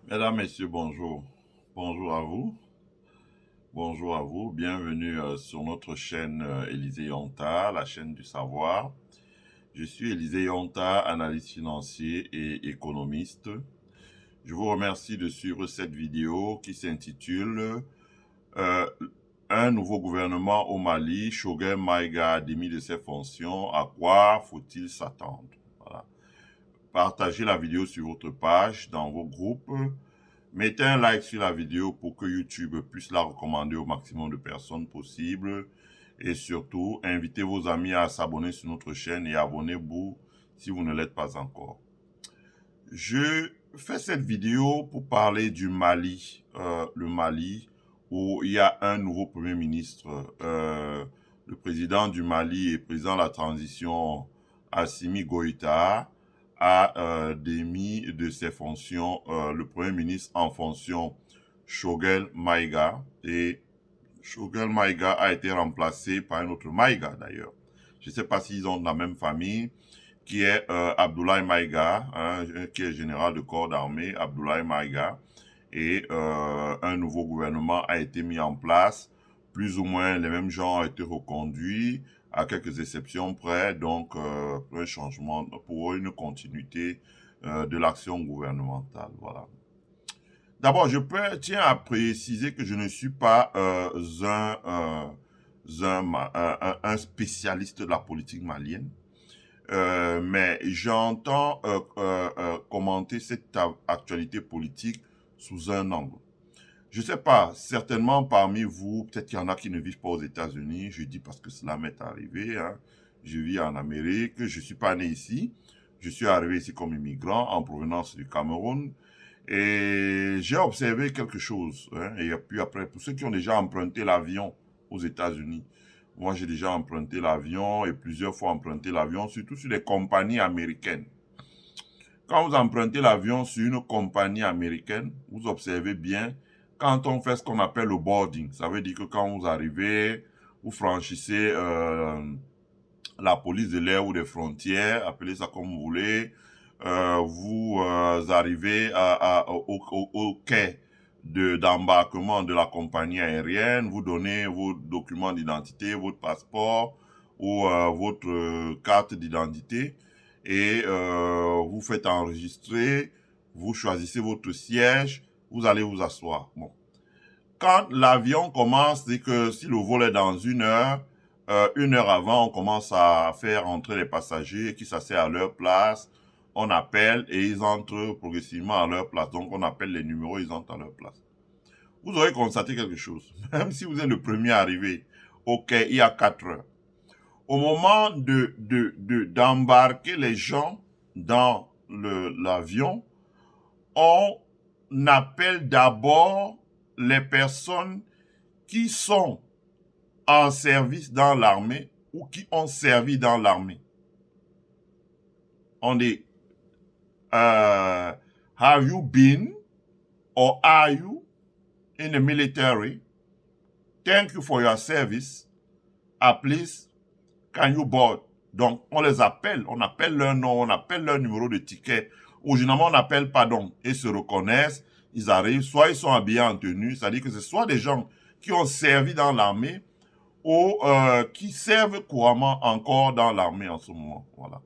Mesdames, Messieurs, bonjour. Bonjour à vous. Bonjour à vous. Bienvenue sur notre chaîne Élisée Yonta, la chaîne du savoir. Je suis Élisée Yonta, analyste financier et économiste. Je vous remercie de suivre cette vidéo qui s'intitule euh, Un nouveau gouvernement au Mali, Choguel Maïga a démis de ses fonctions. À quoi faut-il s'attendre? Voilà. Partagez la vidéo sur votre page, dans vos groupes. Mettez un like sur la vidéo pour que YouTube puisse la recommander au maximum de personnes possible. Et surtout, invitez vos amis à s'abonner sur notre chaîne et abonnez-vous si vous ne l'êtes pas encore. Je fais cette vidéo pour parler du Mali. Le Mali, où il y a un nouveau Premier ministre. Le président du Mali et président de la transition, Assimi Goïta, a démis de ses fonctions le Premier ministre en fonction, Choguel Maïga. Et Choguel Maïga a été remplacé par un autre Maïga d'ailleurs. Je ne sais pas s'ils ont de la même famille, qui est Abdoulaye Maïga, hein, qui est général de corps d'armée, Abdoulaye Maïga. Et un nouveau gouvernement a été mis en place. Plus ou moins les mêmes gens ont été reconduits, à quelques exceptions près, donc pour un changement, pour une continuité de l'action gouvernementale. Voilà. D'abord, tiens à préciser que je ne suis pas un spécialiste de la politique malienne. Mais j'entends commenter cette actualité politique sous un angle. Je ne sais pas, certainement parmi vous, peut-être qu'il y en a qui ne vivent pas aux États-Unis. Je dis parce que cela m'est arrivé. Hein. Je vis en Amérique, je ne suis pas né ici. Je suis arrivé ici comme immigrant en provenance du Cameroun. Et j'ai observé quelque chose. Hein, et puis après, pour ceux qui ont déjà emprunté l'avion aux États-Unis, moi j'ai déjà emprunté l'avion et plusieurs fois emprunté l'avion, surtout sur les compagnies américaines. Quand vous empruntez l'avion sur une compagnie américaine, vous observez bien, quand on fait ce qu'on appelle le boarding, ça veut dire que quand vous arrivez, vous franchissez la police de l'air ou des frontières, appelez ça comme vous voulez, vous arrivez au quai d'embarquement de la compagnie aérienne, vous donnez vos documents d'identité, votre passeport ou votre carte d'identité et vous faites enregistrer, vous choisissez votre siège, vous allez vous asseoir. Bon. Quand l'avion commence, c'est que si le vol est dans une heure avant, on commence à faire entrer les passagers qui s'asseyent à leur place. On appelle et ils entrent progressivement à leur place. Donc on appelle les numéros, ils entrent à leur place. Vous aurez constaté quelque chose. Même si vous êtes le premier arrivé, ok, il y a 4 heures. Au moment d'embarquer les gens dans l'avion, on appelle d'abord les personnes qui sont en service dans l'armée ou qui ont servi dans l'armée. On dit, have you been or are you in the military? Thank you for your service. Please, can you board? Donc, on les appelle, on appelle leur nom, on appelle leur numéro de ticket. Ou généralement, on appelle pardon. Ils se reconnaissent, ils arrivent, soit ils sont habillés en tenue, c'est-à-dire que ce soit des gens qui ont servi dans l'armée ou qui servent couramment encore dans l'armée en ce moment. Voilà.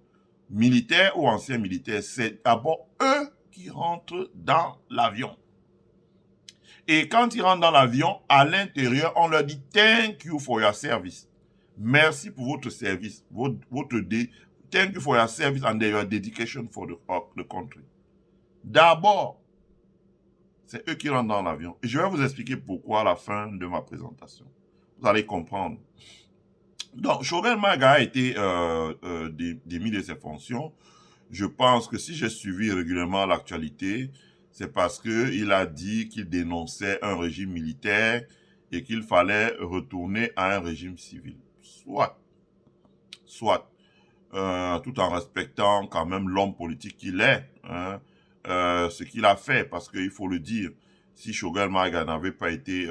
Militaires ou anciens militaires, c'est d'abord eux qui rentrent dans l'avion. Et quand ils rentrent dans l'avion, à l'intérieur, on leur dit « Thank you for your service ». Merci pour votre service, thank you for your service and your dedication for the country. D'abord, c'est eux qui rentrent dans l'avion. Et je vais vous expliquer pourquoi à la fin de ma présentation. Vous allez comprendre. Donc, Choguel Maïga a été démis de ses fonctions. Je pense que si j'ai suivi régulièrement l'actualité, c'est parce qu'il a dit qu'il dénonçait un régime militaire et qu'il fallait retourner à un régime civil. Soit, tout en respectant quand même l'homme politique qu'il est, hein, ce qu'il a fait, parce qu'il faut le dire, si Choguel Maïga n'avait pas été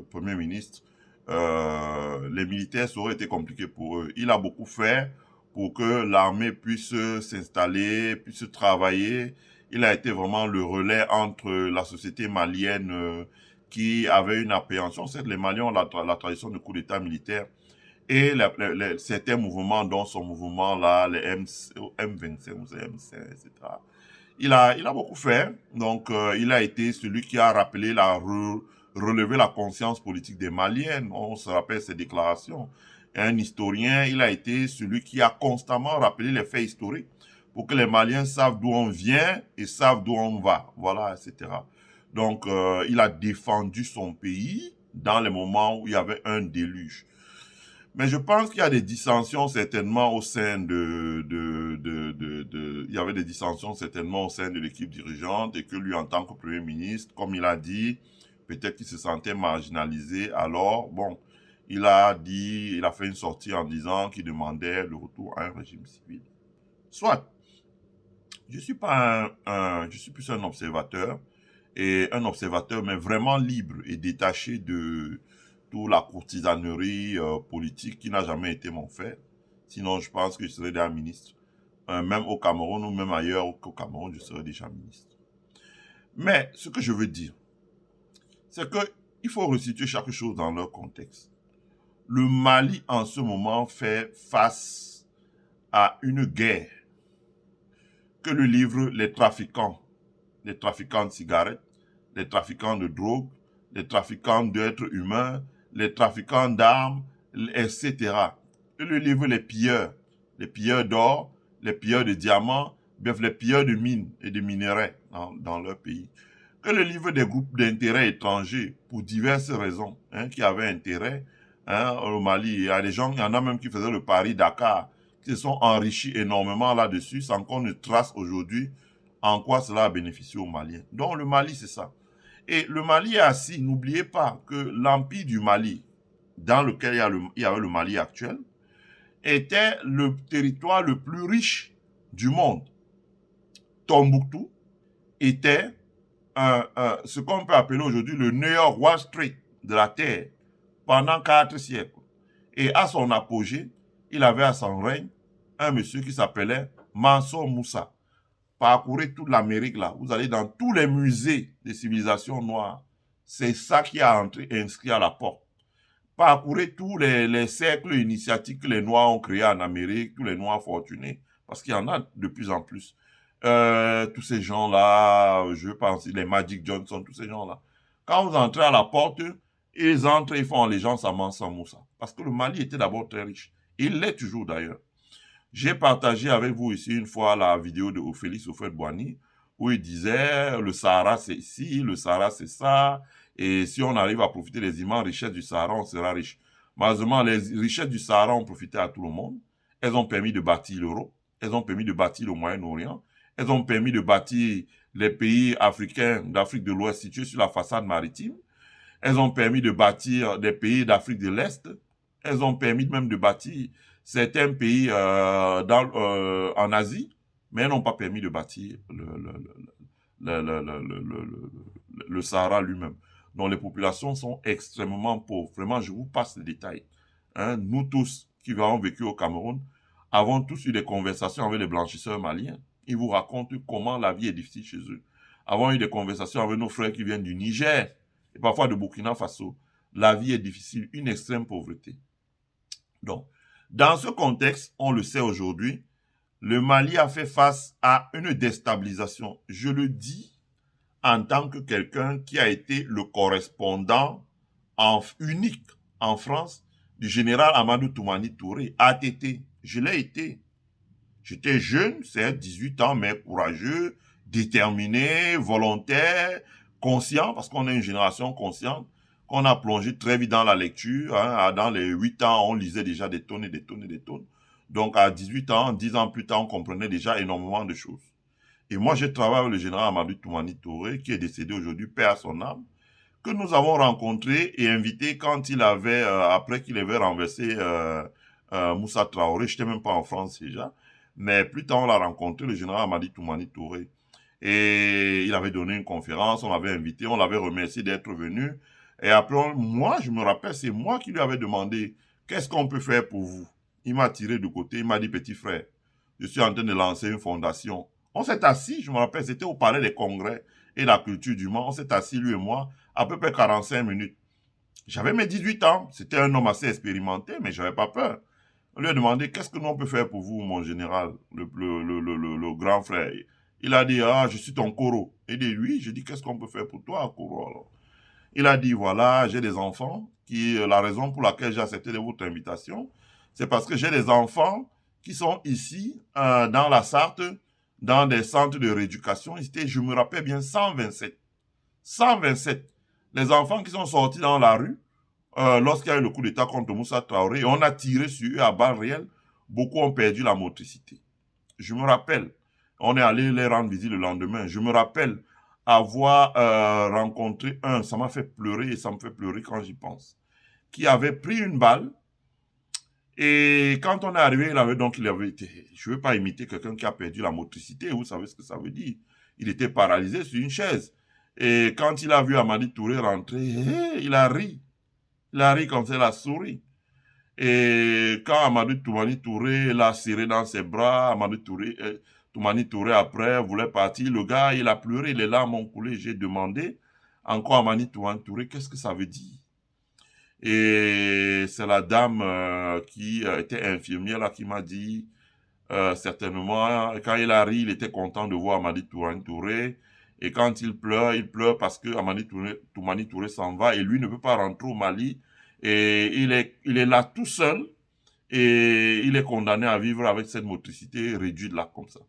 Premier ministre, les militaires, ça aurait été compliqué pour eux. Il a beaucoup fait pour que l'armée puisse s'installer, puisse travailler Il a été vraiment le relais entre la société malienne qui avait une appréhension. C'est les Maliens ont la tradition de coup d'État militaire et certains mouvements, dont son mouvement-là, les M25, M5, etc. Il a beaucoup fait. Donc, il a été celui qui a rappelé relevé la conscience politique des Maliens. On se rappelle ses déclarations. Un historien, il a été celui qui a constamment rappelé les faits historiques pour que les Maliens savent d'où on vient et savent d'où on va. Voilà, etc. Donc, il a défendu son pays dans les moments où il y avait un déluge. Mais je pense qu'il y a des dissensions certainement au sein il y avait des dissensions certainement au sein de l'équipe dirigeante et que lui, en tant que Premier ministre, comme il a dit, peut-être qu'il se sentait marginalisé. Alors, bon, il a fait une sortie en disant qu'il demandait le retour à un régime civil. Soit, je suis pas je suis plus un observateur, et un observateur, mais vraiment libre et détaché de toute la courtisanerie politique qui n'a jamais été mon fait. Sinon, je pense que je serais déjà ministre. Même au Cameroun ou même ailleurs qu'au Cameroun, je serais déjà ministre. Mais ce que je veux dire, c'est qu'il faut resituer chaque chose dans leur contexte. Le Mali, en ce moment, fait face à une guerre que le livre les trafiquants de cigarettes, les trafiquants de drogue, les trafiquants d'êtres humains, les trafiquants d'armes, etc. Et le livre les pilleurs d'or, les pilleurs de diamants, bref, les pilleurs de mines et de minerais dans leur pays. Que le livre des groupes d'intérêts étrangers, pour diverses raisons, qui avaient intérêt au Mali. Il y a des gens, il y en a même qui faisaient le Paris-Dakar, qui se sont enrichis énormément là-dessus, sans qu'on ne trace aujourd'hui en quoi cela a bénéficié aux Maliens. Donc le Mali, c'est ça. Et le Mali est assis, n'oubliez pas que l'empire du Mali, dans lequel il y avait le Mali actuel, était le territoire le plus riche du monde. Tombouctou était ce qu'on peut appeler aujourd'hui le New York Wall Street de la Terre pendant 4 siècles. Et à son apogée, il avait à son règne un monsieur qui s'appelait Mansour Moussa. Parcourez toute l'Amérique là, vous allez dans tous les musées des civilisations noires. C'est ça qui a inscrit à la porte. Parcourez tous les cercles initiatiques que les Noirs ont créés en Amérique, tous les Noirs fortunés, parce qu'il y en a de plus en plus. Tous ces gens-là, je pense, les Magic Johnson, tous ces gens-là. Quand vous entrez à la porte, ils entrent, ils font allégeance à Mansa Moussa. Parce que le Mali était d'abord très riche. Il l'est toujours d'ailleurs. J'ai partagé avec vous ici une fois la vidéo de Félix Houphouët-Boigny où il disait le Sahara c'est ci, le Sahara c'est ça, et si on arrive à profiter des immenses richesses du Sahara, on sera riche. Malheureusement, les richesses du Sahara ont profité à tout le monde. Elles ont permis de bâtir l'Europe, elles ont permis de bâtir le Moyen-Orient, elles ont permis de bâtir les pays africains d'Afrique de l'Ouest situés sur la façade maritime, elles ont permis de bâtir des pays d'Afrique de l'Est, elles ont permis même de bâtir certains pays en Asie, mais elles n'ont pas permis de bâtir le Sahara lui-même. Donc les populations sont extrêmement pauvres. Vraiment, je vous passe les détails. Nous tous qui avons vécu au Cameroun avons tous eu des conversations avec les blanchisseurs maliens. Ils vous racontent comment la vie est difficile chez eux. Avons eu des conversations avec nos frères qui viennent du Niger et parfois de Burkina Faso. La vie est difficile, une extrême pauvreté. Donc, dans ce contexte, on le sait aujourd'hui, le Mali a fait face à une déstabilisation. Je le dis en tant que quelqu'un qui a été le correspondant unique en France du général Amadou Toumani Touré, ATT. Je l'ai été. J'étais jeune, c'est 18 ans, mais courageux, déterminé, volontaire, conscient, parce qu'on est une génération consciente, qu'on a plongé très vite dans la lecture. Dans les 8 ans, on lisait déjà des tonnes et des tonnes et des tonnes. Donc à 18 ans, 10 ans plus tard, on comprenait déjà énormément de choses. Et moi, j'ai travaillé avec le général Amadou Toumani Touré, qui est décédé aujourd'hui, paix à son âme, que nous avons rencontré et invité quand il avait, après qu'il avait renversé Moussa Traoré, je n'étais même pas en France déjà, mais plus tard on l'a rencontré, le général Amadou Toumani Touré. Et il avait donné une conférence, on l'avait invité, on l'avait remercié d'être venu. Et après, moi, je me rappelle, c'est moi qui lui avais demandé, qu'est-ce qu'on peut faire pour vous? Il m'a tiré de côté, il m'a dit, petit frère, je suis en train de lancer une fondation On s'est assis, je me rappelle, c'était au Palais des Congrès et de la Culture du Mans. On s'est assis, lui et moi, à peu près 45 minutes. J'avais mes 18 ans. C'était un homme assez expérimenté, mais j'avais pas peur. On lui a demandé, qu'est-ce que nous on peut faire pour vous, mon général, le grand frère. Il a dit, ah, je suis ton Koro. Et de lui, j'ai dit, qu'est-ce qu'on peut faire pour toi, Koro, alors? Il a dit, voilà, j'ai des enfants, la raison pour laquelle j'ai accepté de votre invitation, c'est parce que j'ai des enfants qui sont ici, dans la Sarthe, dans des centres de rééducation. Je me rappelle bien, 127. 127. Les enfants qui sont sortis dans la rue, lorsqu'il y a eu le coup d'État contre Moussa Traoré, on a tiré sur eux à balles réelles. Beaucoup ont perdu la motricité. Je me rappelle, on est allé les rendre visite le lendemain. Je me rappelle avoir rencontré un, ça m'a fait pleurer et ça me fait pleurer quand j'y pense, qui avait pris une balle et quand on est arrivé, il avait été, je ne veux pas imiter quelqu'un qui a perdu la motricité, vous savez ce que ça veut dire. Il était paralysé sur une chaise. Et quand il a vu Amadi Touré rentrer, il a ri. Il a ri comme ça, il a souri. Et quand Amadou Touré l'a serré dans ses bras, Toumani Touré après voulait partir, le gars, il a pleuré, les larmes ont coulé. J'ai demandé encore à Amadou Touré, qu'est-ce que ça veut dire? Et c'est la dame qui était infirmière là qui m'a dit, certainement, quand il a ri, il était content de voir Amadou Touré. Et quand il pleure parce que Toumani Touré s'en va et lui ne peut pas rentrer au Mali. Et il est là tout seul et il est condamné à vivre avec cette motricité réduite là comme ça.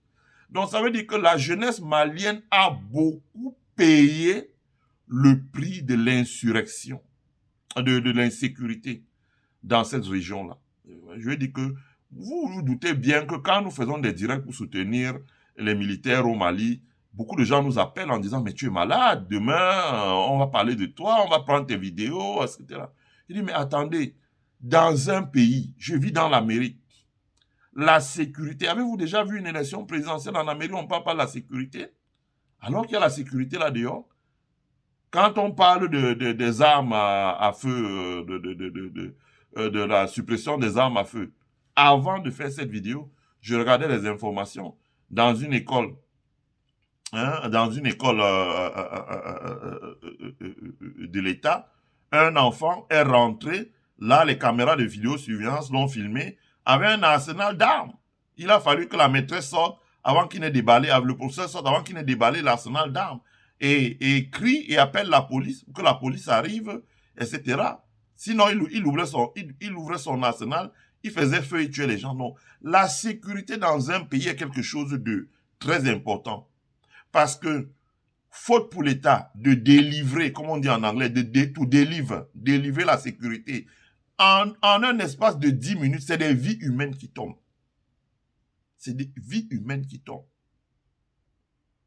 Donc ça veut dire que la jeunesse malienne a beaucoup payé le prix de l'insurrection, de l'insécurité dans cette région-là. Je veux dire que vous vous doutez bien que quand nous faisons des directs pour soutenir les militaires au Mali, beaucoup de gens nous appellent en disant « Mais tu es malade, demain, on va parler de toi, on va prendre tes vidéos, etc. » Il dit « Mais attendez, dans un pays, je vis dans l'Amérique, la sécurité, avez-vous déjà vu une élection présidentielle en Amérique, on ne parle pas de la sécurité? Alors qu'il y a la sécurité là-dehors. Quand on parle des armes à feu, de la suppression des armes à feu, avant de faire cette vidéo, je regardais les informations dans une école, de l'État, un enfant est rentré, là les caméras de vidéosurveillance l'ont filmé, avec un arsenal d'armes. Il a fallu que la maîtresse sorte avant qu'il n'ait déballé, le professeur sorte avant qu'il n'ait déballé l'arsenal d'armes. Et crie et appelle la police, pour que la police arrive, etc. Sinon, il ouvrait son arsenal, il faisait feu et tuait les gens. Non, la sécurité dans un pays est quelque chose de très important. Parce que, faute pour l'État de délivrer, comme on dit en anglais, délivrer la sécurité, en un espace de 10 minutes, c'est des vies humaines qui tombent. C'est des vies humaines qui tombent.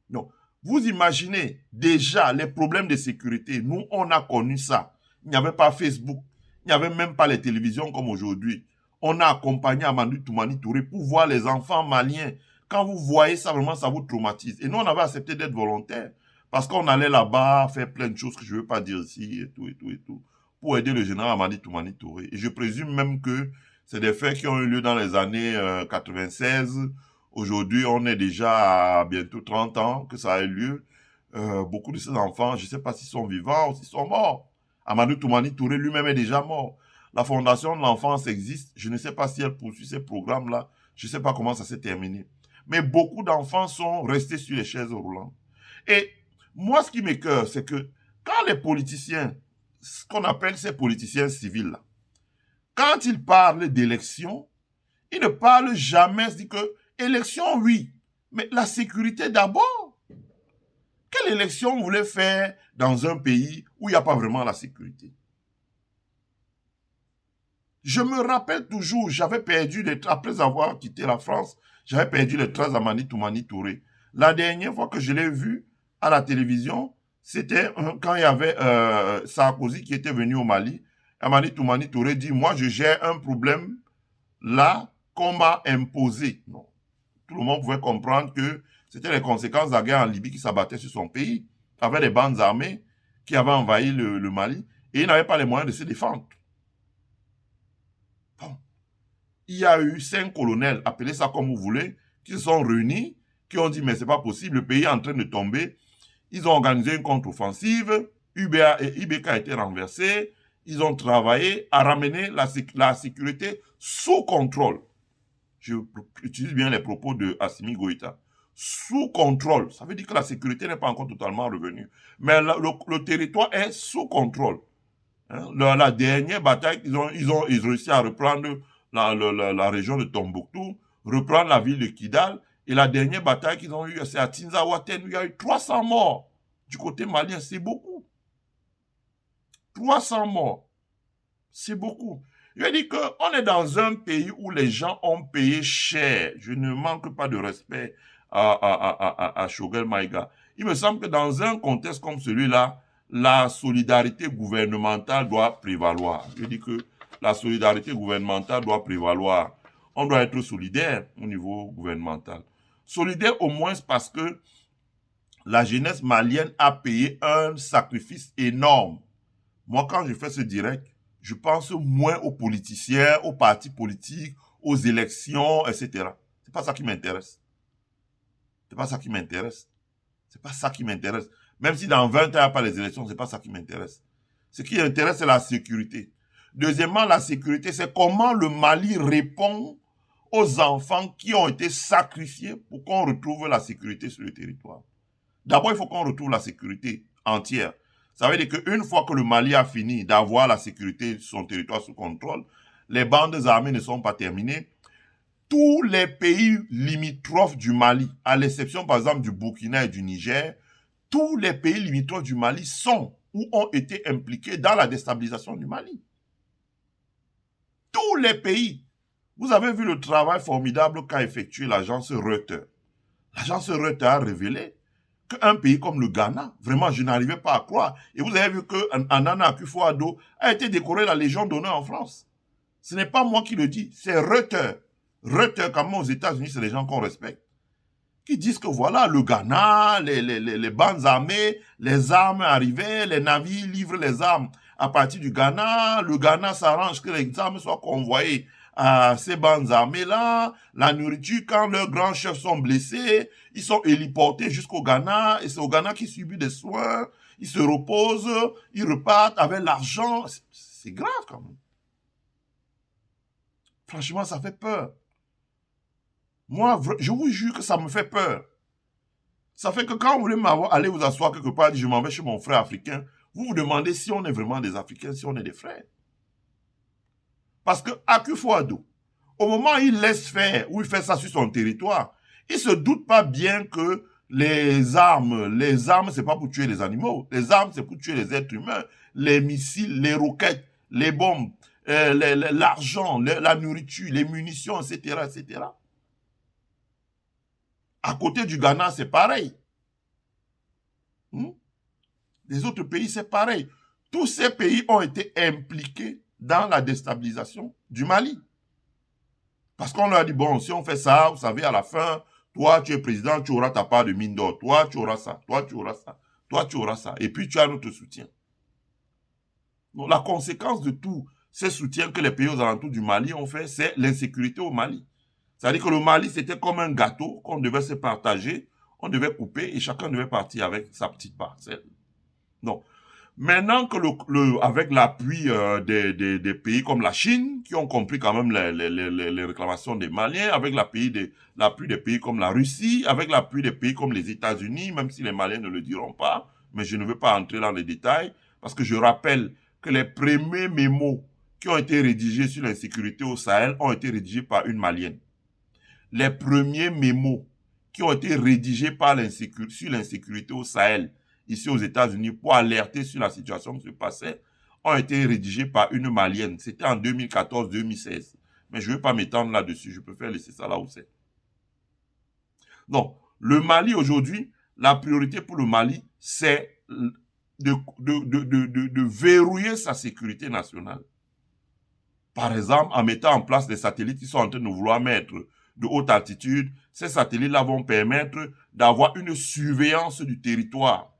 Donc, vous imaginez déjà les problèmes de sécurité. Nous, on a connu ça. Il n'y avait pas Facebook. Il n'y avait même pas les télévisions comme aujourd'hui. On a accompagné Amadou Toumani Touré pour voir les enfants maliens. Quand vous voyez ça, vraiment, ça vous traumatise. Et nous, on avait accepté d'être volontaires. Parce qu'on allait là-bas faire plein de choses que je ne veux pas dire ici, et tout, et tout, et tout, pour aider le général Amadou Toumani Touré. Et je présume même que c'est des faits qui ont eu lieu dans les années 96. Aujourd'hui, on est déjà à bientôt 30 ans que ça a eu lieu. Beaucoup de ces enfants, je ne sais pas s'ils sont vivants ou s'ils sont morts. Amadou Toumani Touré lui-même est déjà mort. La Fondation de l'enfance existe. Je ne sais pas si elle poursuit ces programmes-là. Je ne sais pas comment ça s'est terminé. Mais beaucoup d'enfants sont restés sur les chaises roulantes. Et moi, ce qui m'écoeure, c'est que quand les politiciens, ce qu'on appelle ces politiciens civils-là, quand ils parlent d'élections, ils ne parlent jamais, ils disent que élection, oui, mais la sécurité d'abord. Quelle élection vous voulez faire dans un pays où il n'y a pas vraiment la sécurité? Je me rappelle toujours, j'avais perdu, après avoir quitté la France, j'avais perdu les traces d'Amadi Toumani Touré. La dernière fois que je l'ai vu à la télévision, c'était quand il y avait Sarkozy qui était venu au Mali. Amadi Toumani Touré dit, moi je gère un problème là qu'on m'a imposé. Non. Tout le monde pouvait comprendre que c'était les conséquences de la guerre en Libye qui s'abattait sur son pays, avec des bandes armées qui avaient envahi le Mali, et ils n'avaient pas les moyens de se défendre. Bon. Il y a eu 5 colonels, appelez ça comme vous voulez, qui se sont réunis qui ont dit, mais c'est pas possible, le pays est en train de tomber. Ils ont organisé une contre-offensive, IBK a été renversé, ils ont travaillé à ramener la sécurité sous contrôle. J'utilise bien les propos de Assimi Goïta. Sous contrôle, ça veut dire que la sécurité n'est pas encore totalement revenue. Mais le territoire est sous contrôle. Hein? La dernière bataille, ils ont réussi à reprendre la région de Tombouctou, reprendre la ville de Kidal. Et la dernière bataille qu'ils ont eue, c'est à Tinzaouaten, où il y a eu 300 morts. Du côté malien, c'est beaucoup. 300 morts. C'est beaucoup. Je veux dire qu'on est dans un pays où les gens ont payé cher. Je ne manque pas de respect à Choguel Maïga. Il me semble que dans un contexte comme celui-là, la solidarité gouvernementale doit prévaloir. Je dis que la solidarité gouvernementale doit prévaloir. On doit être solidaire au niveau gouvernemental. Solidaire au moins parce que la jeunesse malienne a payé un sacrifice énorme. Moi, quand je fais ce direct, je pense moins aux politiciens, aux partis politiques, aux élections, etc. C'est pas ça qui m'intéresse. C'est pas ça qui m'intéresse. C'est pas ça qui m'intéresse. Même si dans 20 ans, il n'y a pas les élections, c'est pas ça qui m'intéresse. Ce qui m'intéresse, c'est la sécurité. Deuxièmement, la sécurité, c'est comment le Mali répond aux enfants qui ont été sacrifiés pour qu'on retrouve la sécurité sur le territoire. D'abord, il faut qu'on retrouve la sécurité entière. Ça veut dire qu'une fois que le Mali a fini d'avoir la sécurité sur son territoire sous contrôle, les bandes armées ne sont pas terminées. Tous les pays limitrophes du Mali, à l'exception par exemple du Burkina et du Niger, tous les pays limitrophes du Mali sont ou ont été impliqués dans la déstabilisation du Mali. Tous les pays. Vous avez vu le travail formidable qu'a effectué l'agence Reuters. L'agence Reuters a révélé qu'un pays comme le Ghana, vraiment, je n'arrivais pas à croire. Et vous avez vu que Nana Akufo-Addo a été décoré la Légion d'honneur en France. Ce n'est pas moi qui le dis, c'est Reuters. Reuters, comme aux États-Unis, c'est les gens qu'on respecte. Qui disent que voilà, le Ghana, les bandes armées, les armes arrivaient, les navires livrent les armes à partir du Ghana. Le Ghana s'arrange que les armes soient convoyées à ces bandes armées-là. La nourriture, quand leurs grands chefs sont blessés, ils sont héliportés jusqu'au Ghana. Et c'est au Ghana qu'ils subissent des soins. Ils se reposent, ils repartent avec l'argent. C'est grave quand même. Franchement, ça fait peur. Moi, je vous jure que ça me fait peur. Ça fait que quand vous voulez aller vous asseoir quelque part, je m'en vais chez mon frère africain, vous vous demandez si on est vraiment des Africains, si on est des frères. Parce que Akufo-Addo, au moment où il laisse faire, où il fait ça sur son territoire, il se doute pas bien que les armes, c'est pas pour tuer les animaux. Les armes, c'est pour tuer les êtres humains. Les missiles, les roquettes, les bombes, l'argent, la nourriture, les munitions, etc., etc. À côté du Ghana, c'est pareil. Les autres pays, c'est pareil. Tous ces pays ont été impliqués dans la déstabilisation du Mali. Parce qu'on leur a dit, bon, si on fait ça, vous savez, à la fin, toi, tu es président, tu auras ta part de mine d'or. Toi, tu auras ça. Toi, tu auras ça. Toi, tu auras ça. Et puis, tu as notre soutien. Donc, la conséquence de tous ces soutiens que les pays aux alentours du Mali ont fait, c'est l'insécurité au Mali. C'est-à-dire que le Mali, c'était comme un gâteau qu'on devait se partager, on devait couper et chacun devait partir avec sa petite parcelle. Donc, maintenant que avec l'appui des pays comme la Chine, qui ont compris quand même les réclamations des Maliens, avec l'appui des pays comme la Russie, avec l'appui des pays comme les États-Unis, même si les Maliens ne le diront pas, mais je ne veux pas entrer dans les détails, parce que je rappelle que les premiers mémos qui ont été rédigés sur l'insécurité au Sahel ont été rédigés par une Malienne. Les premiers mémos qui ont été rédigés sur l'insécurité au Sahel, ici aux États-Unis, pour alerter sur la situation qui se passait, ont été rédigés par une Malienne. C'était en 2014-2016. Mais je ne vais pas m'étendre là-dessus. Je préfère laisser ça là où c'est. Donc, le Mali aujourd'hui, la priorité pour le Mali, c'est de verrouiller sa sécurité nationale. Par exemple, en mettant en place des satellites qui sont en train de vouloir mettre de haute altitude, ces satellites-là vont permettre d'avoir une surveillance du territoire.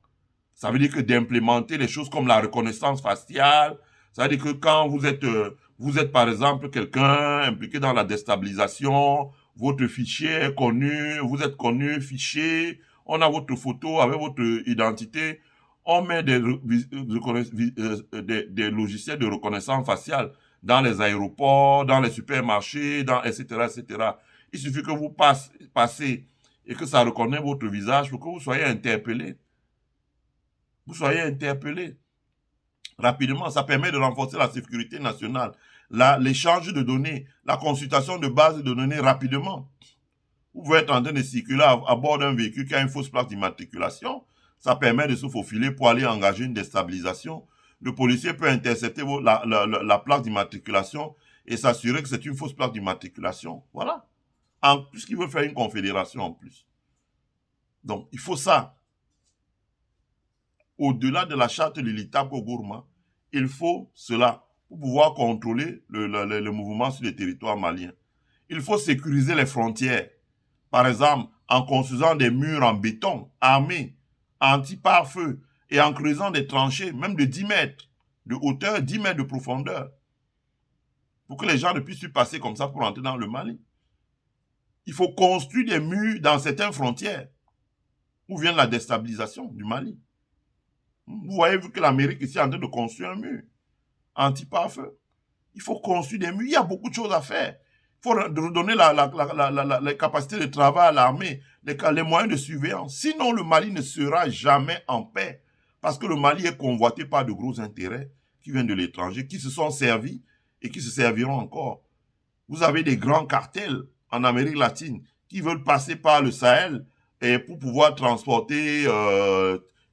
Ça veut dire que d'implémenter les choses comme la reconnaissance faciale. Ça veut dire que quand vous êtes par exemple quelqu'un impliqué dans la déstabilisation votre fichier est connu, vous êtes connu, fichier, on a votre photo avec votre identité, on met des logiciels de reconnaissance faciale dans les aéroports, dans les supermarchés, etc., etc. Il suffit que vous passez et que ça reconnaît votre visage pour que vous soyez interpellé. Vous soyez interpellé rapidement. Ça permet de renforcer la sécurité nationale, l'échange de données, la consultation de bases de données rapidement. Vous pouvez être en train de circuler à bord d'un véhicule qui a une fausse plaque d'immatriculation. Ça permet de se faufiler pour aller engager une déstabilisation. Le policier peut intercepter la plaque d'immatriculation et s'assurer que c'est une fausse plaque d'immatriculation. Voilà. Puisqu'il veut faire une confédération en plus. Donc, il faut ça. Au-delà de la charte de l'État Gourma, il faut cela pour pouvoir contrôler le mouvement sur le territoire malien. Il faut sécuriser les frontières. Par exemple, en construisant des murs en béton, armés, anti-pare-feu, et en creusant des tranchées, même de 10 mètres de hauteur, 10 mètres de profondeur, pour que les gens ne puissent plus passer comme ça pour entrer dans le Mali. Il faut construire des murs dans certaines frontières, où vient la déstabilisation du Mali. Vous voyez que l'Amérique ici est en train de construire un mur anti-pare-feu. Il faut construire des murs. Il y a beaucoup de choses à faire. Il faut redonner la capacité de travail à l'armée, les moyens de surveillance. Sinon, le Mali ne sera jamais en paix. Parce que le Mali est convoité par de gros intérêts qui viennent de l'étranger, qui se sont servis et qui se serviront encore. Vous avez des grands cartels en Amérique latine qui veulent passer par le Sahel et pour pouvoir transporter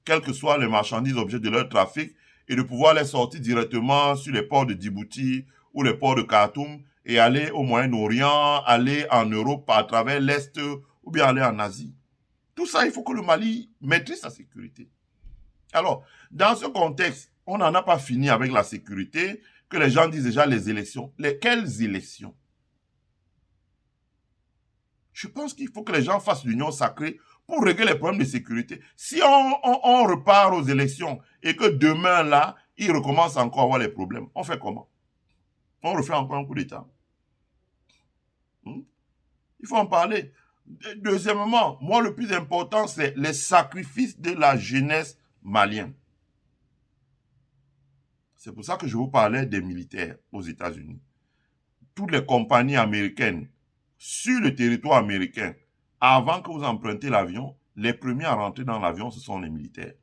quels que soient les marchandises objets de leur trafic, et de pouvoir les sortir directement sur les ports de Djibouti ou les ports de Khartoum et aller au Moyen-Orient, aller en Europe à travers l'Est ou bien aller en Asie. Tout ça, il faut que le Mali maîtrise sa sécurité. Alors, dans ce contexte, on n'en a pas fini avec la sécurité, que les gens disent déjà les élections. Quelles élections? Je pense qu'il faut que les gens fassent l'union sacrée pour régler les problèmes de sécurité. Si on repart aux élections et que demain, là, ils recommencent encore à avoir les problèmes, on fait comment? On refait encore un coup d'État. Il faut en parler. Deuxièmement, moi, le plus important, c'est les sacrifices de la jeunesse malienne. C'est pour ça que je vous parlais des militaires aux États-Unis. Toutes les compagnies américaines sur le territoire américain, avant que vous empruntez l'avion, les premiers à rentrer dans l'avion, ce sont les militaires.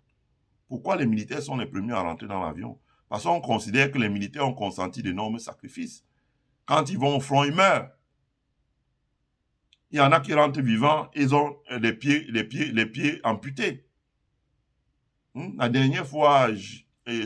Pourquoi les militaires sont les premiers à rentrer dans l'avion? Parce qu'on considère que les militaires ont consenti d'énormes sacrifices. Quand ils vont au front, ils meurent. Il y en a qui rentrent vivants, ils ont les pieds amputés. La dernière fois,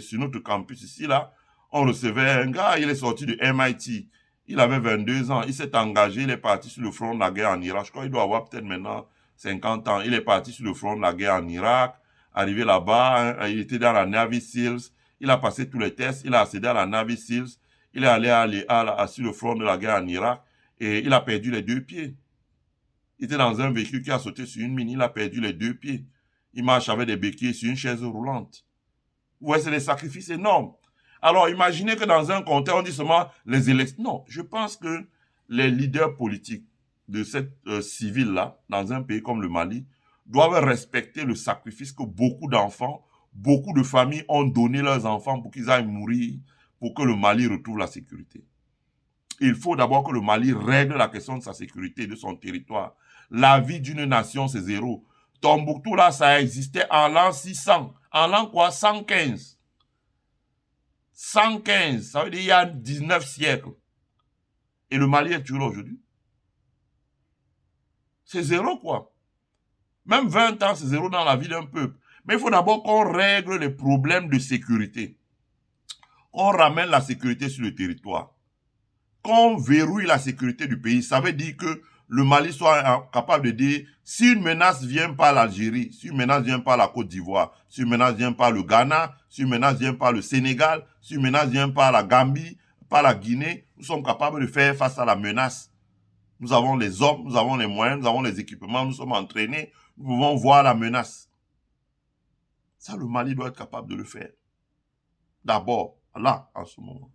sur notre campus ici, là, on recevait un gars, il est sorti de MIT. Il avait 22 ans, il s'est engagé, il est parti sur le front de la guerre en Irak. Je crois qu'il doit avoir peut-être maintenant 50 ans. Il est parti sur le front de la guerre en Irak. Arrivé là-bas, hein, il était dans la Navy SEALs. Il a passé tous les tests, il a accédé à la Navy SEALs. Il est allé sur le front de la guerre en Irak et il a perdu les 2 pieds. Il était dans un véhicule qui a sauté sur une mine, il a perdu les 2 pieds. Il marche avec des béquilles sur une chaise roulante. Vous voyez, c'est des sacrifices énormes. Alors, imaginez que dans un contexte, on dit seulement les élections. Non, je pense que les leaders politiques de cette civile-là, dans un pays comme le Mali, doivent respecter le sacrifice que beaucoup d'enfants, beaucoup de familles ont donné leurs enfants pour qu'ils aillent mourir, pour que le Mali retrouve la sécurité. Il faut d'abord que le Mali règle la question de sa sécurité, de son territoire. La vie d'une nation, c'est zéro. Tombouctou, là, ça existait en l'an 600. En l'an quoi? 115. 115, ça veut dire il y a 19 siècles. Et le Mali est toujours là aujourd'hui. C'est zéro, quoi. Même 20 ans, c'est zéro dans la vie d'un peuple. Mais il faut d'abord qu'on règle les problèmes de sécurité. Qu'on ramène la sécurité sur le territoire. Qu'on verrouille la sécurité du pays. Ça veut dire que le Mali soit capable de dire, si une menace vient par l'Algérie, si une menace vient par la Côte d'Ivoire, si une menace vient par le Ghana, si une menace vient par le Sénégal, si une menace vient par la Gambie, par la Guinée, nous sommes capables de faire face à la menace. Nous avons les hommes, nous avons les moyens, nous avons les équipements, nous sommes entraînés, nous pouvons voir la menace. Ça, le Mali doit être capable de le faire. D'abord, là, en ce moment.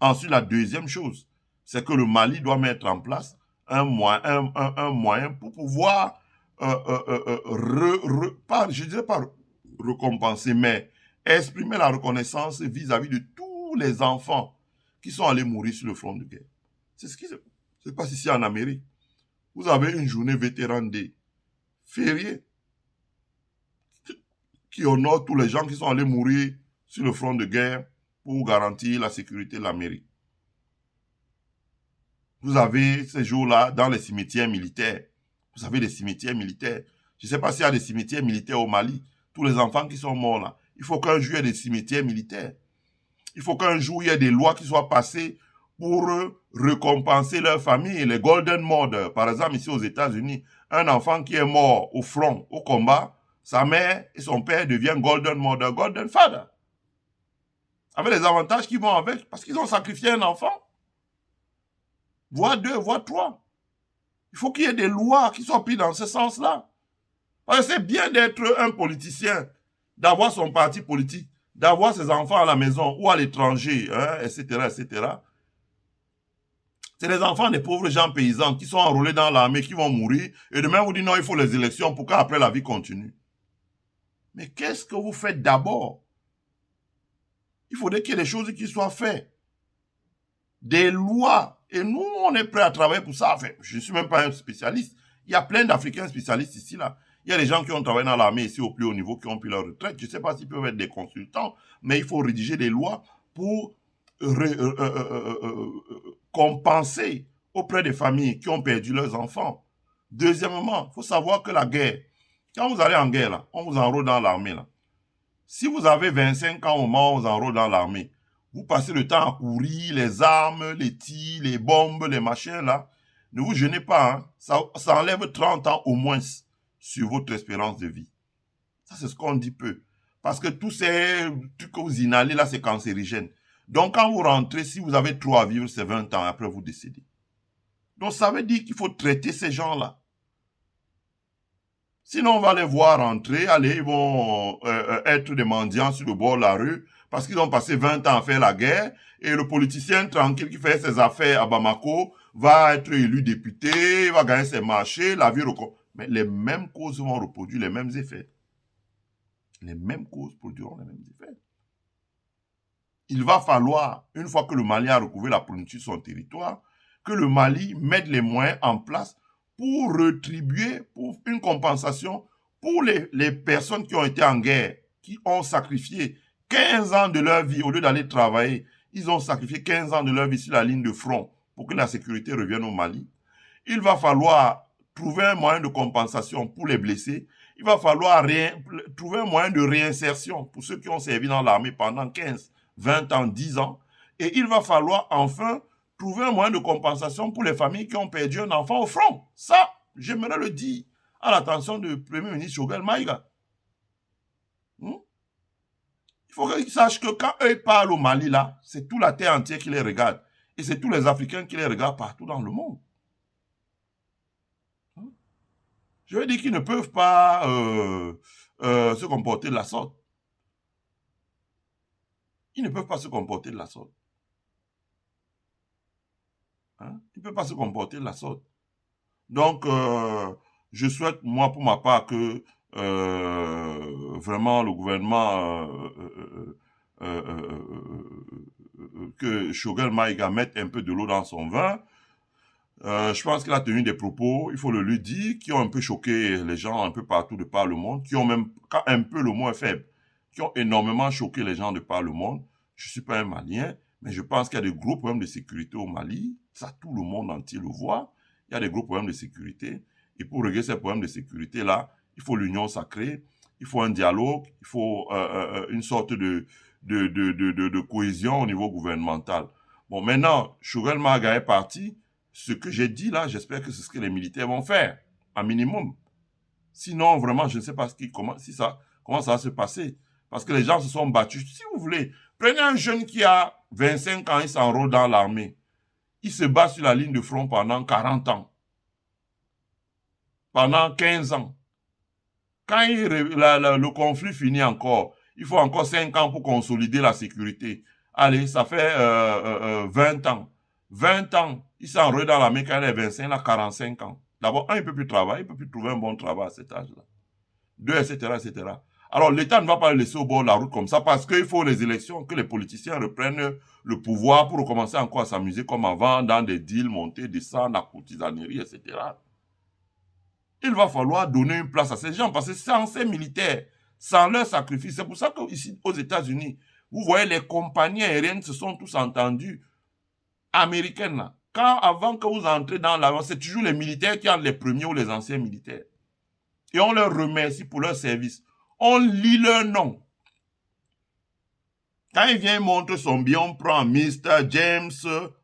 Ensuite, la deuxième chose, c'est que le Mali doit mettre en place un moyen pour pouvoir, je dirais pas récompenser, mais exprimer la reconnaissance vis-à-vis de tous les enfants qui sont allés mourir sur le front de guerre. C'est ce qui se passe ici en Amérique. Vous avez une journée vétéran day fériée qui honore tous les gens qui sont allés mourir sur le front de guerre pour garantir la sécurité de l'Amérique. Vous avez ces jours-là dans les cimetières militaires. Vous avez des cimetières militaires. Je ne sais pas s'il y a des cimetières militaires au Mali. Tous les enfants qui sont morts là. Il faut qu'un jour il y ait des cimetières militaires. Il faut qu'un jour il y ait des lois qui soient passées pour récompenser leurs familles. Les Golden Mother, par exemple ici aux États-Unis, un enfant qui est mort au front, au combat, sa mère et son père deviennent Golden Mother, Golden Father. Avec les avantages qui vont avec, parce qu'ils ont sacrifié un enfant. Voire 2, voire 3. Il faut qu'il y ait des lois qui soient prises dans ce sens-là. Parce que c'est bien d'être un politicien, d'avoir son parti politique, d'avoir ses enfants à la maison ou à l'étranger, hein, etc., etc. C'est les enfants des pauvres gens paysans qui sont enrôlés dans l'armée, qui vont mourir, et demain vous dites non, il faut les élections pour qu'après la vie continue. Mais qu'est-ce que vous faites d'abord? Il faudrait qu'il y ait des choses qui soient faites. Des lois. Et nous, on est prêts à travailler pour ça. Enfin, je ne suis même pas un spécialiste. Il y a plein d'Africains spécialistes ici, là. Il y a des gens qui ont travaillé dans l'armée ici au plus haut niveau, qui ont pris leur retraite. Je ne sais pas s'ils peuvent être des consultants, mais il faut rédiger des lois pour compenser auprès des familles qui ont perdu leurs enfants. Deuxièmement, il faut savoir que la guerre, quand vous allez en guerre, là, on vous enrôle dans l'armée, là. Si vous avez 25 ans au moment où on vous enrôle dans l'armée, vous passez le temps à courir, les armes, les tirs, les bombes, les machins, là. Ne vous gênez pas, hein. Ça enlève 30 ans au moins sur votre espérance de vie. Ça, c'est ce qu'on dit peu. Parce que tous ces trucs que vous inhalez, là, c'est cancérigène. Donc, quand vous rentrez, si vous avez trop à vivre, c'est 20 ans, après vous décédez. Donc, ça veut dire qu'il faut traiter ces gens-là. Sinon, on va les voir rentrer, allez, ils vont être des mendiants sur le bord de la rue, parce qu'ils ont passé 20 ans à faire la guerre, et le politicien tranquille qui fait ses affaires à Bamako va être élu député, va gagner ses marchés, la vie recommence. Mais les mêmes causes vont reproduire les mêmes effets. Les mêmes causes produiront les mêmes effets. Il va falloir, une fois que le Mali a recouvré la plénitude de son territoire, que le Mali mette les moyens en place pour rétribuer, pour une compensation pour les personnes qui ont été en guerre, qui ont sacrifié 15 ans de leur vie au lieu d'aller travailler. Ils ont sacrifié 15 ans de leur vie sur la ligne de front pour que la sécurité revienne au Mali. Il va falloir trouver un moyen de compensation pour les blessés. Il va falloir trouver un moyen de réinsertion pour ceux qui ont servi dans l'armée pendant 15, 20 ans, 10 ans. Et il va falloir enfin trouver un moyen de compensation pour les familles qui ont perdu un enfant au front. Ça, j'aimerais le dire à l'attention du Premier ministre Choguel Maïga. Il faut qu'ils sachent que quand eux parlent au Mali, là, c'est toute la terre entière qui les regarde. Et c'est tous les Africains qui les regardent partout dans le monde. Je veux dire qu'ils ne peuvent pas se comporter de la sorte. Ils ne peuvent pas se comporter de la sorte. Hein? Ils ne peuvent pas se comporter de la sorte. Donc, je souhaite, moi, pour ma part, que vraiment le gouvernement, que Choguel Maïga mette un peu de l'eau dans son vin. Je pense qu'il a tenu des propos, il faut le lui dire, qui ont un peu choqué les gens un peu partout de par le monde, qui ont même, quand un peu le mot est faible, qui ont énormément choqué les gens de par le monde. Je ne suis pas un Malien, mais je pense qu'il y a des gros problèmes de sécurité au Mali. Ça, tout le monde entier le voit. Il y a des gros problèmes de sécurité. Et pour régler ces problèmes de sécurité-là, il faut l'union sacrée, il faut un dialogue, il faut une sorte de cohésion au niveau gouvernemental. Bon, maintenant, Choguel Maïga est parti. Ce que j'ai dit là, j'espère que c'est ce que les militaires vont faire, un minimum. Sinon, vraiment, je ne sais pas comment ça va se passer. Parce que les gens se sont battus. Si vous voulez, prenez un jeune qui a 25 ans, il s'enrôle dans l'armée. Il se bat sur la ligne de front pendant 40 ans. Pendant 15 ans. Quand le conflit finit encore, il faut encore 5 ans pour consolider la sécurité. Allez, ça fait 20 ans. 20 ans. Il s'est enrôlé dans l'armée quand il avait 25, il a 45 ans. D'abord, un, il ne peut plus travailler, il ne peut plus trouver un bon travail à cet âge-là. Deux, etc., etc. Alors, l'État ne va pas le laisser au bord de la route comme ça parce qu'il faut les élections, que les politiciens reprennent le pouvoir pour recommencer encore à s'amuser comme avant, dans des deals, monter, descendre, la courtisanerie, etc. Il va falloir donner une place à ces gens parce que sans ces militaires, sans leur sacrifice, c'est pour ça qu'ici, aux États-Unis, vous voyez, les compagnies aériennes se sont tous entendues, américaines là. Quand avant que vous entrez dans l'avion, c'est toujours les militaires qui entrent les premiers ou les anciens militaires. Et on leur remercie pour leur service. On lit leur nom. Quand il vient montrer son billet, on prend Mr. James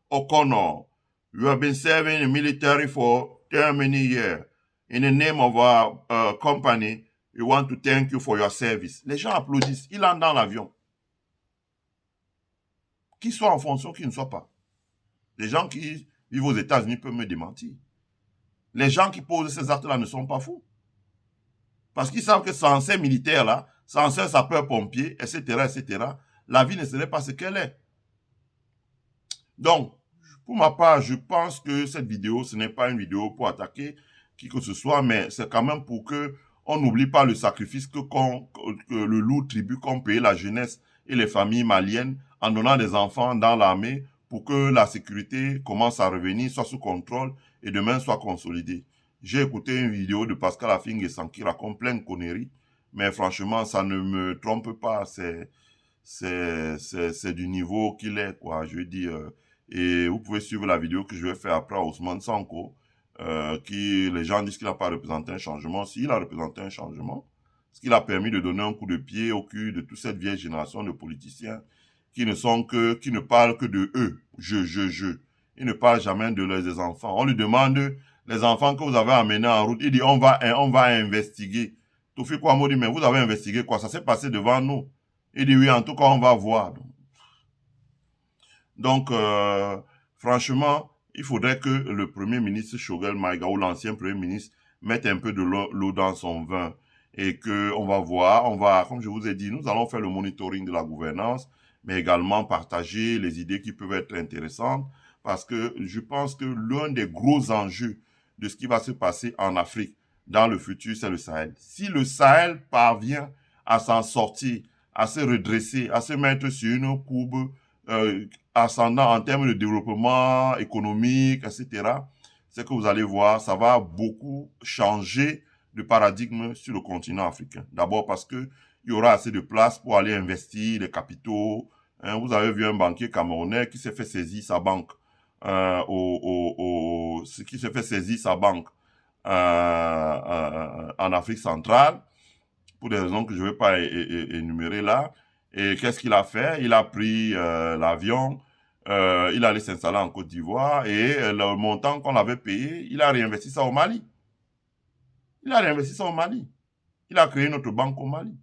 O'Connor. You have been serving in the military for 10 many years. In the name of our company, we want to thank you for your service. Les gens applaudissent. Il entre dans l'avion. Qu'il soit en fonction, qu'il ne soit pas. Les gens qui vivent aux États-Unis peuvent me démentir. Les gens qui posent ces actes-là ne sont pas fous. Parce qu'ils savent que sans ces militaires-là, sans ces sapeurs-pompiers, etc., etc., la vie ne serait pas ce qu'elle est. Donc, pour ma part, je pense que cette vidéo, ce n'est pas une vidéo pour attaquer qui que ce soit, mais c'est quand même pour que on n'oublie pas le sacrifice que le lourd tribut qu'ont payé la jeunesse et les familles maliennes en donnant des enfants dans l'armée pour que la sécurité commence à revenir, soit sous contrôle et demain soit consolidée. J'ai écouté une vidéo de Pascal Affinguessan qui raconte plein de conneries, mais franchement, ça ne me trompe pas, c'est du niveau qu'il est, quoi, je veux dire. Et vous pouvez suivre la vidéo que je vais faire après à Ousmane Sanko, qui, les gens disent qu'il n'a pas représenté un changement. S'il a représenté un changement, ce qu'il a permis de donner un coup de pied au cul de toute cette vieille génération de politiciens qui ne parlent que de eux, je. Ils ne parlent jamais de leurs enfants. On lui demande les enfants que vous avez amenés en route. Il dit, on va investiguer. Toufi Kouamou dit, mais vous avez investigué quoi? Ça s'est passé devant nous. Il dit, oui, en tout cas, on va voir. Donc, franchement, il faudrait que le Premier ministre Choguel Maïga ou l'ancien Premier ministre mette un peu de l'eau dans son vin et que on va voir, comme je vous ai dit, nous allons faire le monitoring de la gouvernance, mais également partager les idées qui peuvent être intéressantes parce que je pense que l'un des gros enjeux de ce qui va se passer en Afrique dans le futur, c'est le Sahel. Si le Sahel parvient à s'en sortir, à se redresser, à se mettre sur une courbe ascendant en termes de développement économique, etc., c'est que vous allez voir, ça va beaucoup changer de paradigme sur le continent africain. D'abord parce que il y aura assez de place pour aller investir les capitaux. Hein, vous avez vu un banquier camerounais qui s'est fait saisir sa banque, qui s'est fait saisir sa banque en Afrique centrale, pour des raisons que je ne vais pas énumérer là. Et qu'est-ce qu'il a fait? Il a pris l'avion, il allait s'installer en Côte d'Ivoire et le montant qu'on avait payé, il a réinvesti ça au Mali. Il a réinvesti ça au Mali. Il a créé notre banque au Mali.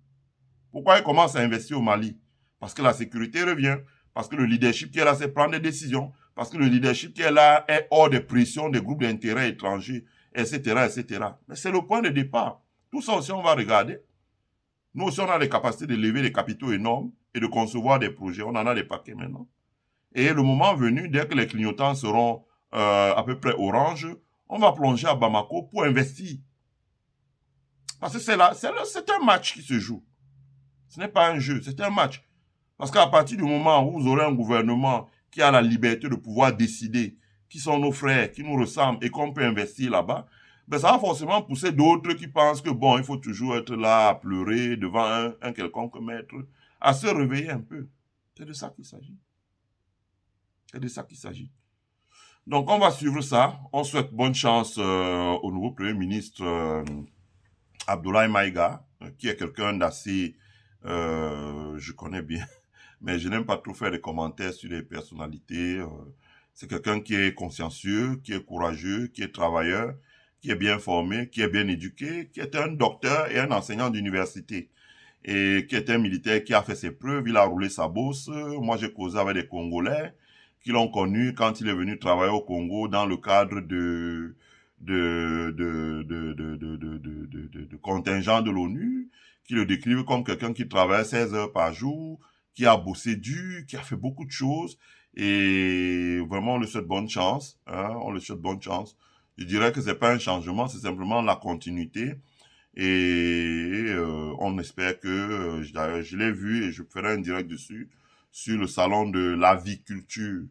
Pourquoi il commence à investir au Mali? Parce que la sécurité revient, parce que le leadership qui est là, c'est prendre des décisions, parce que le leadership qui est là est hors des pressions des groupes d'intérêts étrangers, etc., etc. Mais c'est le point de départ. Tout ça aussi, on va regarder. Nous aussi, on a les capacités de lever des capitaux énormes et de concevoir des projets. On en a des paquets maintenant. Et le moment venu, dès que les clignotants seront à peu près orange, on va plonger à Bamako pour investir. Parce que c'est un match qui se joue. Ce n'est pas un jeu, c'est un match. Parce qu'à partir du moment où vous aurez un gouvernement qui a la liberté de pouvoir décider qui sont nos frères, qui nous ressemblent et qu'on peut investir là-bas, ben ça va forcément pousser d'autres qui pensent que bon, il faut toujours être là à pleurer devant un quelconque maître, à se réveiller un peu. C'est de ça qu'il s'agit. C'est de ça qu'il s'agit. Donc on va suivre ça. On souhaite bonne chance au nouveau Premier ministre Abdoulaye Maïga, qui est quelqu'un d'assez, je connais bien, mais je n'aime pas trop faire des commentaires sur les personnalités. C'est quelqu'un qui est consciencieux, qui est courageux, qui est travailleur, qui est bien formé, qui est bien éduqué, qui est un docteur et un enseignant d'université, et qui est un militaire qui a fait ses preuves, il a roulé sa bosse. Moi, j'ai causé avec des Congolais qui l'ont connu quand il est venu travailler au Congo dans le cadre de contingent de l'ONU, qui le décrivent comme quelqu'un qui travaille 16 heures par jour, qui a bossé dur, qui a fait beaucoup de choses, Et vraiment, on le souhaite bonne chance. Hein, on le souhaite bonne chance. Je dirais que c'est pas un changement, c'est simplement la continuité. Et on espère que, je l'ai vu et je ferai un direct dessus, sur le salon de l'aviculture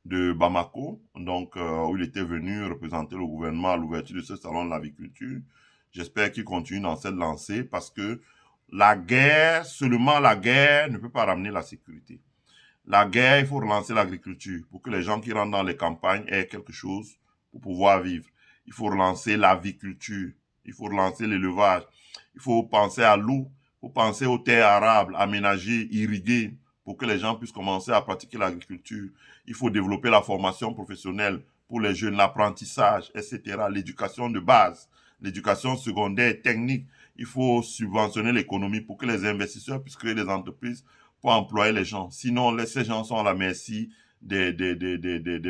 de Bamako, donc où il était venu représenter le gouvernement à l'ouverture de ce salon de l'aviculture. J'espère qu'il continue dans cette lancée parce que la guerre, seulement la guerre ne peut pas ramener la sécurité. La guerre, il faut relancer l'agriculture pour que les gens qui rentrent dans les campagnes aient quelque chose pour pouvoir vivre. Il faut relancer l'aviculture, il faut relancer l'élevage, il faut penser à l'eau, il faut penser aux terres arables, aménagées, irriguées, pour que les gens puissent commencer à pratiquer l'agriculture. Il faut développer la formation professionnelle pour les jeunes, l'apprentissage, etc., l'éducation de base, l'éducation secondaire, technique. Il faut subventionner l'économie pour que les investisseurs puissent créer des entreprises pour employer les gens. Sinon, ces gens sont à la merci des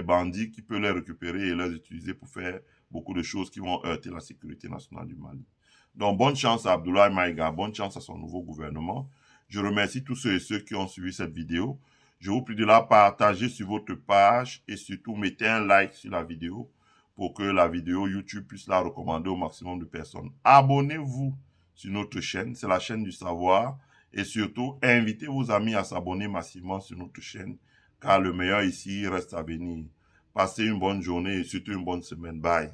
bandits qui peuvent les récupérer et les utiliser pour faire beaucoup de choses qui vont heurter la sécurité nationale du Mali. Donc, bonne chance à Abdoulaye Maïga, bonne chance à son nouveau gouvernement. Je remercie tous ceux et ceux qui ont suivi cette vidéo. Je vous prie de la partager sur votre page et surtout mettez un like sur la vidéo pour que la vidéo YouTube puisse la recommander au maximum de personnes. Abonnez-vous sur notre chaîne, c'est la chaîne du savoir. Et surtout, invitez vos amis à s'abonner massivement sur notre chaîne, car le meilleur ici reste à venir. Passez une bonne journée et surtout une bonne semaine. Bye.